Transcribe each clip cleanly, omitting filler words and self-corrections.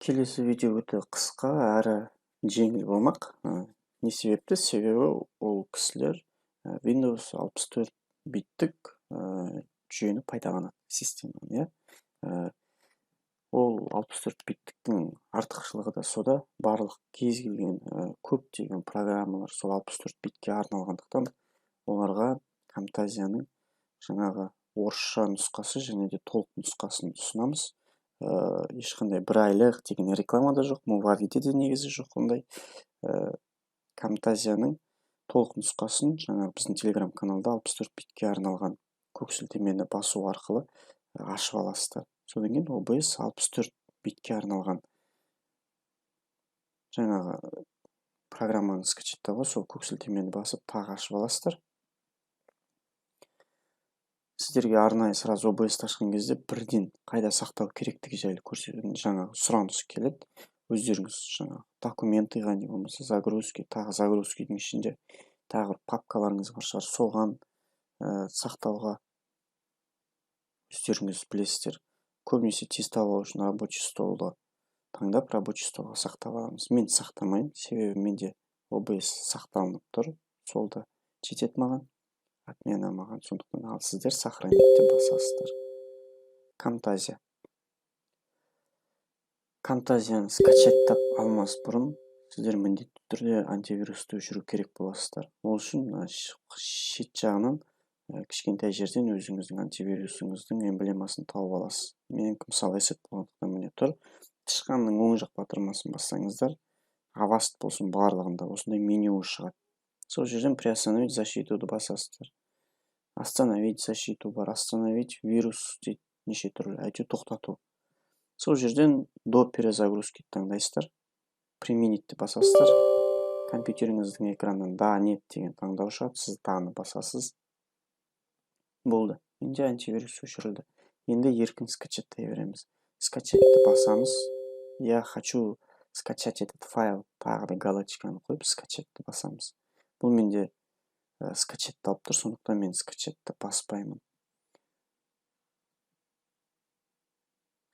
Келесі видео өте қысқа әрі жеңіл болмақ. Не себепті? Себебі ол кісілер Windows 64 биттік жүйені пайдаланады, системаны, Ол 64 биттіктің артықшылығы да сода, барлық кез келген көптеген программалар сол 64 битке арналғандықтан оларға Camtasia'ның жаңағы орысша нұсқасы және де толық нұсқасын ұсынамыз. Ешқандай бір айлық деген реклама да жоқ, Movavi'де де негізі жоқ ондай. Camtasia'ның толық нұсқасын жаңа біздің Telegram каналда 64 битке арналған көк сілтемені басу арқылы ашып аласыздар. Содан кейін OBS 64 битке арналған жаңағы программаны скачеттауға сол көк сілтемені басып тағы ашып аласыздар. Сіздерге арнайы сразу OBS ашқан кезде бірден қайда сақтау керектігі жайлы көрсететін жаңағы сұраныс келеді. Өздеріңіз жаңағы документыға не болмаса загрузки, тағы загрузкидің ішінде тағы бір папкаларыңыз бар шығар, соған сақтауға өздеріңіз білесіздер. Көбінесе тестовал үшін рабочий столды таңдап, рабочий столға сақтап аламыз. Мен сақтамаймын, себебі менде OBS сақталынып тұр, солда жетеді маған. Отмена маған, сондықтан ал сіздер сохранить деп басасыздар. Camtasia. Camtasia'ны скачаттап алмас бұрын сіздер міндетті түрде антивирусты өшіру керек боласыздар. Ол үшін шет жағынан кішкентай жерден өзіңіздің антивирусыңыздың эмблемасын тауып аласыз. Менікі мысалы есеп болғандықтан міне тұр. Тышқанның оң жақ батырмасын бассаңыздар, аваст болсын барлығында осындай меню шығады. Сол жерден приостановить защитуды басасыздар. Остановить защиту бар, остановить вирус дейді, неше түрлі, әйтеуір тоқтату. Сол жерден до перезагрузки таңдайсыздар. Применить басасыздар. Компьютеріңіздің экранынан да, нет деген таңдау шығады, сіз даны басасыз. Болды. Енді антивирус өшірілді. Енді еркін скачаттай береміз. Скачатты басамыз. Я хочу скачать этот файл. Тағы да галочканы қойып, скачатты басамыз. Бұл менде скачатталып тұр, сондықтан мен скачатты баспаймын.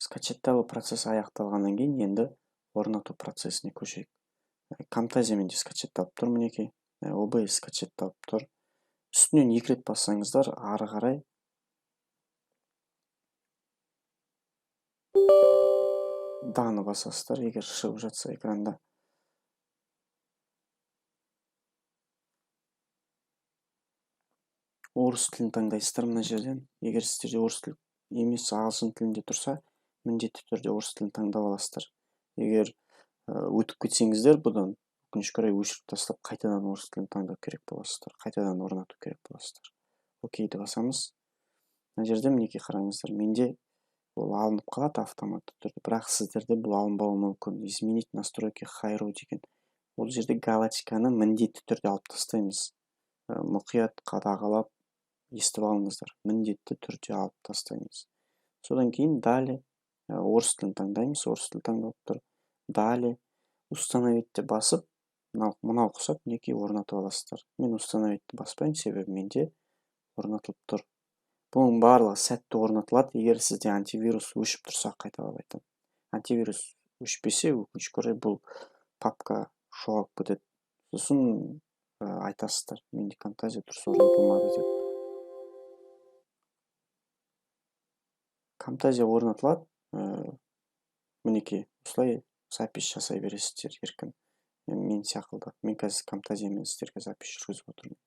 Скачатталу процесі аяқталғаннан кейін енді орнату процесіне көшейік. Camtasia менде скачатталып тұр, мінекей. OBS скачатталып тұр. Үстінен 2 рет бассаңыздар, ары қарай даны басасыздар, егер шығып жатса экранда. Орыс тілін таңдайсыздар мына жерден. Егер сіздерде орыс тіл емес ағылшын тілінде тұрса, міндетті түрде орыс тілін таңдап аласыздар. Егер өтіп кетсеңіздер, бұдан өкінішке орай өшіріп тастап, қайтадан орыс тілін таңдап керек боласыздар. Қайтадан орнату керек боласыздар. Окейді басамыз. Мына жерде мінекей қараңыздар, менде ол алынып қалады автоматты түрде, бірақ сіздерде бұл алынбауы мүмкін. Изменить настройки хайру деген. Ол жерде галочканы міндетті түрде алып тастаймыз. Мұқият қадағалап естіп алыңыздар. Міндетті түрде алып тастаймыз. Содан кейін далее орыс тілін таңдаймыз, орыс тіл таңдалып тұр. Далее установить басып, мынау ұқсап, мінекей орнатып аласыздар. Мен установить баспаймын, себебі менде орнатылып тұр. Бұның барлығы сәтті орнатылады, егер сізде антивирус өшіп тұрса, қайталап айтамын. Антивирус өшпесе, өкінішке орай бұл папка жоғалып кетеді. Сосын айтасыздар, менде Camtasia дұрыс орнатылмады деп. Camtasia орнатылады, мінекей, осылай запись жасай бересіздер еркін. Мен сияқты. Мен қазір Camtasia мен сіздерге запись жүргізіп отырмын.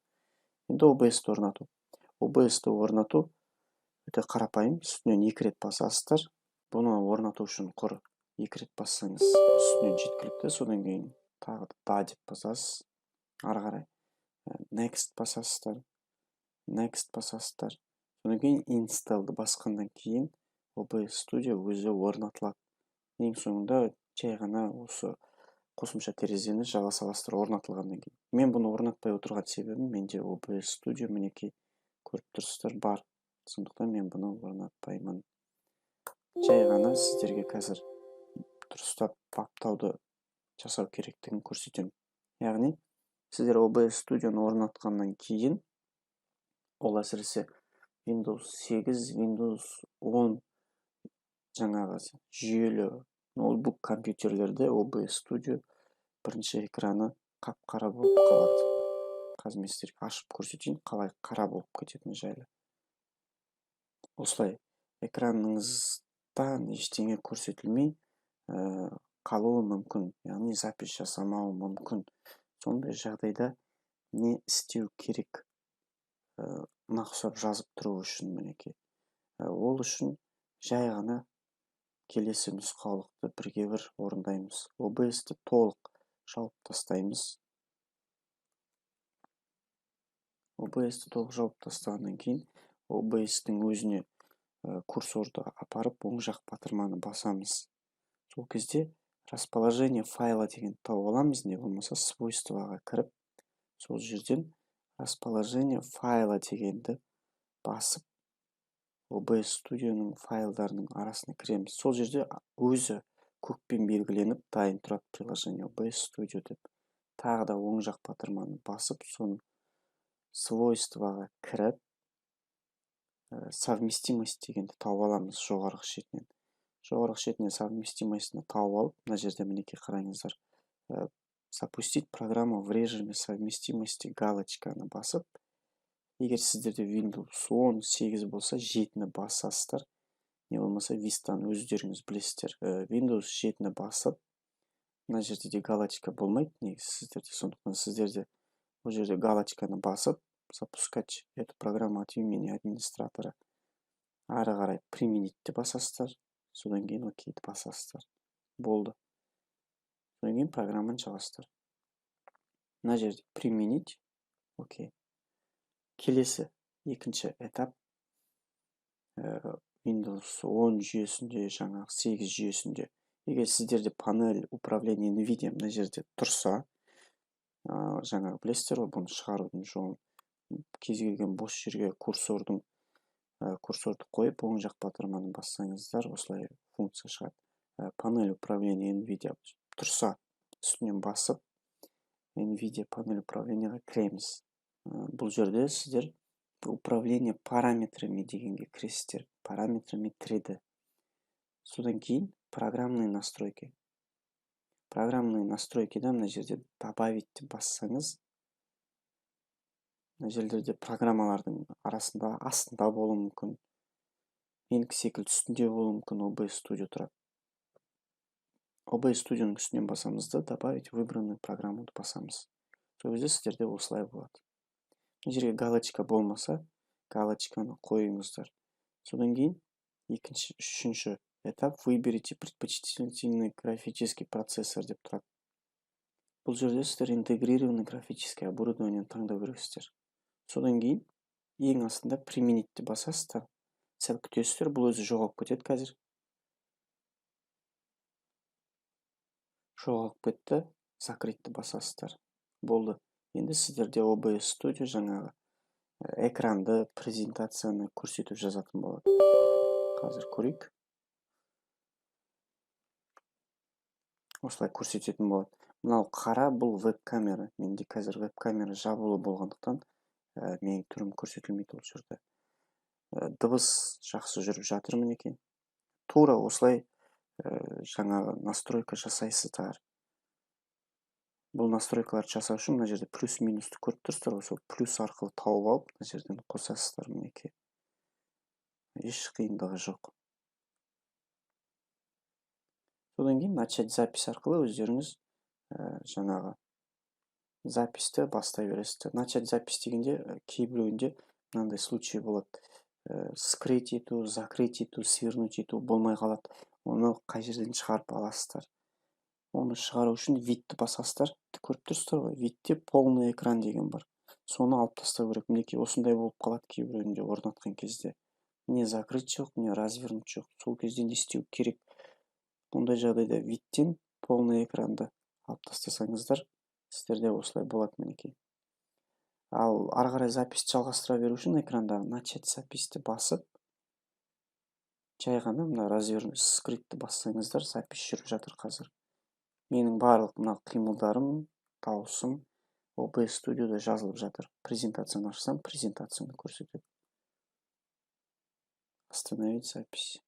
Енді OBS-ті орнату. OBS-ті орнату өте қарапайым. Үстінен 2 рет басасыздар. Бұны орнату үшін құр 2 рет бассаңыз үстінен жеткілікті. Содан кейін тағы да деп басасыз. Ары қарай next басасыздар. Next басасыздар. Содан кейін installды басқаннан кейін OBS Studio өзі орнатылады. Ең соңында жай ғана осы қосымша терезені жаба саласыздар орнатылғаннан кейін. Мен бұны орнатпай отырған себебім, менде OBS Studio мінекей көріп тұрсыздар бар. Сондықтан мен бұны орнатпаймын. Жай ғана сіздерге қазір дұрыстап баптауды жасау керектігін көрсетемін. Яғни, сіздер OBS Studio'ны орнатқаннан кейін, ол әсіресе Windows 8, Windows 10 жаңағы жүйелі ноутбук компьютерлерде OBS Studio бірінші экраны қап-қара болып қалады. Қазір мен сіздерге ашып көрсетейін, қалай қара болып кететіні жайлы. Осылай экраныңыздан ештеңе көрсетілмей қалуы мүмкін, яғни запись жасамауы мүмкін. Сондай жағдайда не істеу керек? Нақсап жазып тұру үшін мінекей. Ол үшін жай ғана келесі нұсқаулықты бірге бір орындаймыз. OBS-ті толық жауып тастаймыз. OBS-ті толық жауып тастағаннан кейін OBS-тің өзіне курсорды апарып оң жақ батырманы басамыз. Сол кезде расположение файла деген тауып аламыз, не болмаса свойствоға кіріп, сол жерден расположение файла дегенді басып OBS Studio'ның файлдарының арасына кіреміз. Сол жерде өзі көкпен белгіленіп дайын тұрады приложение OBS Studio деп. Тағы да оң жақ батырманы басып, соны свойствоға кіріп, совместимость дегенді тауып аламыз жоғарғы шетінен. Жоғарғы шетінен совместимостьны тауып алып, мына жерде мінекей қараңыздар. Запустить программу в режиме совместимости галочканы басып, егер сіздерде Windows 18 болса 7-ні басасыздар, не болмаса Vista'ны өздеріңіз білесіздер. Windows 7-ні басып, мына жерде де галочка болмайды, негізі сіздерде, сондықтан сіздерде бұл жерде галочканы басып, запускать эту программу от имени администратора. Ары қарай применитті басасыздар, содан кейін окейді басасыздар. Болды. Содан кейін программаны жабасыздар. Мына жерде применить, окей. Келесі екінші этап Windows 10 жүйесінде, жаңағы 8 жүйесінде. Егер сіздерде панель управления NVIDIA мына жерде тұрса, жаңағы білесіздер ғой, бұны шығарудың жолын. Кез келген бос жерге курсорды қойып, оң жақ батырманы бассаңыздар, осылай функция шығады. Панель управления NVIDIA тұрса, үстінен басып, NVIDIA панель управленияға кіреміз. Бұл жерде сіздер управление параметрами дегенге кіресіздер. Параметрами 3D. Содан кейін программные настройки. Программные настройкида мына жерде добавить деп бассаңыз, мына жерлерде программалардың арасында астында болуы мүмкін. Менікі секілді үстінде болуы мүмкін, OBS Studio тұрады. OBS Studio'ның үстінен басамызды, добавить выбранную программуды басамыз. Сол кезде сіздерде осылай болады. Мына жерге галочка болмаса, галочканы қойыңыздар. Содан кейін үшінші этап выберите предпочтительный графический процессор деп тұрады. Бұл жерде сіздер интегрированный графический оборудование таңдау керексіздер. Содан кейін ең астында применитті басасыздар. Сәл күтесіздер, бұл өзі жоғалып кетеді қазір. Жоғалып кетті, закрытьті басасыздар. Болды. Енді сіздерде OBS Studio жаңағы экранды, презентацияны көрсетіп жазатын болады. Қазір көрейік. Осылай көрсететін болады. Мынау қара, бұл веб-камера. Менде қазір веб-камера жабулы болғандықтан менің түрім көрсетілмейді ол жерде. Дыбыс жақсы жүріп жатыр мінекей. Тура осылай жаңағы настройка жасайсыздар. Бұл настройкаларды жасау үшін мына жерде плюс-минусты көріп тұрсыздар ғой, сол плюс арқылы тауып алып, мына жерден қосасыздар мінекей. Еш қиындығы жоқ. Содан кейін начать запись арқылы өздеріңіз жаңағы записьті бастай бересіздер. Начать запись дегенде кейбіреуінде мынандай случай болады. Скрыть ету, закрыть ету, свернуть ету болмай қалады. Оны қай жерден шығарып аласыздар. Оны шығару үшін видті басасыздар. Көріп тұрсыздар ғой, видте полный экран деген бар. Соны алып тастау керек. Мінекей осындай болып қалады кейбіреуінде орнатқан кезде. Не закрыть жоқ, не развернуть жоқ. Сол кезде не істеу керек? Ондай жағдайда видтен полный экранды алып тастасаңыздар, сіздерде осылай болады мінекей. Ал ары қарай записьті жалғастыра беру үшін экрандағы начать записьті басып, жай ғана мына развернуть скриптті бассаңыздар, запись жүріп жатыр қазір. Менің барлық мына қимылдарым, дауысым OBS Studio'да жазылып жатыр. Презентацияны ашсам, презентацияны көрсетеді. Остановить запись.